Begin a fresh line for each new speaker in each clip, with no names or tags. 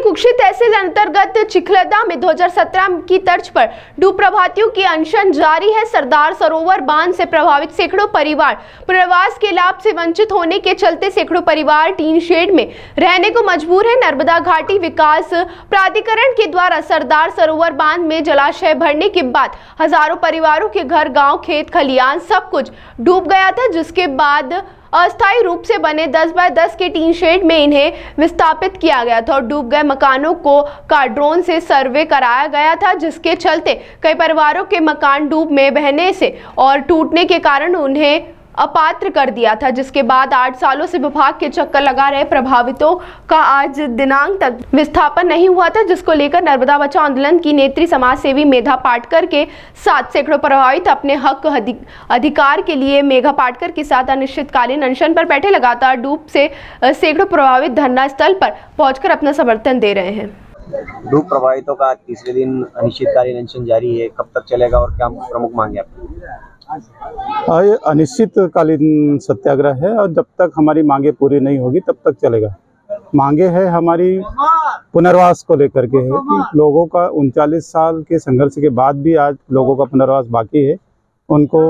कुक्षी तहसील अंतर्गत चिखलदा में 2017 की तर्ज पर डूब प्रभातियों की अनशन जारी है। सरदार सरोवर बांध से प्रभावित सैकड़ों परिवार पुनर्वास के लाभ से वंचित होने के चलते सैकड़ों परिवार टीन शेड में रहने को मजबूर है। नर्मदा घाटी विकास प्राधिकरण के द्वारा सरदार सरोवर बांध में जलाशय भरने के बाद हजारों परिवारों के घर, गांव, खेत खलियान सब कुछ डूब गया था, जिसके बाद अस्थायी रूप से बने 10 बाय 10 के टीन शेड में इन्हें विस्थापित किया गया था और डूब गए मकानों का ड्रोन से सर्वे कराया गया था, जिसके चलते कई परिवारों के मकान डूब में बहने से और टूटने के कारण उन्हें अपात्र कर दिया था। जिसके बाद 8 सालों से विभाग के चक्कर लगा रहे प्रभावितों का आज दिनांक तक विस्थापन नहीं हुआ था, जिसको लेकर नर्मदा बचाओ आंदोलन की नेत्री समाज सेवी मेधा पाटकर के साथ सैकड़ों प्रभावित अपने हक अधिकार के लिए मेघा पाटकर के साथ अनिश्चितकालीन अनशन पर बैठे। लगातार डूब से सैकड़ों प्रभावित धरना स्थल पर पहुंचकर अपना समर्थन दे रहे हैं।
डूब प्रभावितों का आज तीसरे दिन अनिश्चितकालीन अनशन जारी है, कब तक चलेगा और क्या प्रमुख मांगे आपकी?
ये अनिश्चितकालीन सत्याग्रह है और जब तक हमारी मांगे पूरी नहीं होगी तब तक चलेगा। मांगे है हमारी पुनर्वास को लेकर के है कि लोगों का 39 साल के संघर्ष के बाद भी आज लोगों का पुनर्वास बाकी है। उनको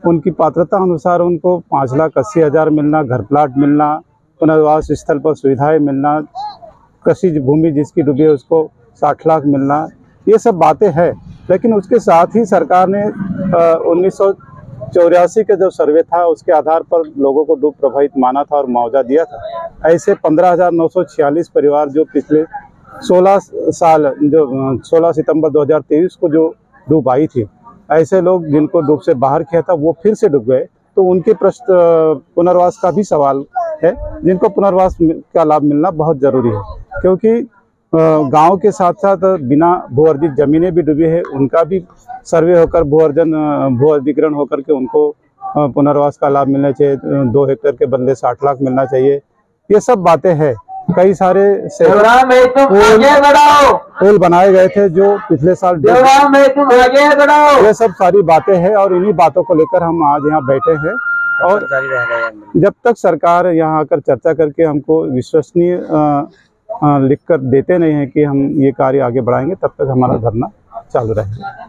उनकी पात्रता अनुसार उनको 5,80,000 मिलना, घर प्लाट मिलना, पुनर्वास स्थल पर सुविधाएं मिलना, कृषि भूमि जिसकी डूबी है उसको 60 लाख मिलना, ये सब बातें हैं। लेकिन उसके साथ ही सरकार ने 1984 का जो सर्वे था उसके आधार पर लोगों को डूब प्रभावित माना था और मुआवजा दिया था। ऐसे 15,946 परिवार जो पिछले 16 सितंबर 2023 को जो डूब आई थी, ऐसे लोग जिनको डूब से बाहर किया था वो फिर से डूब गए, तो उनके पुनर्वास का भी सवाल है, जिनको पुनर्वास का लाभ मिलना बहुत ज़रूरी है। क्योंकि गांव के साथ साथ बिना भू अर्जित जमीनें भी डूबी है, उनका भी सर्वे होकर भू अधिग्रहण होकर के उनको पुनर्वास का लाभ मिलना चाहिए। 2 हेक्टेयर के बदले 60 लाख मिलना चाहिए। ये सब बातें हैं। कई सारे पुल बनाए गए थे जो पिछले साल, ये सब सारी बातें हैं और इन्हीं बातों को लेकर हम आज यहाँ बैठे हैं। और जब तक सरकार यहाँ आकर चर्चा करके हमको विश्वसनीय लिखकर देते नहीं है कि हम ये कार्य आगे बढ़ाएंगे, तब तक हमारा धरना चालू रहेगा।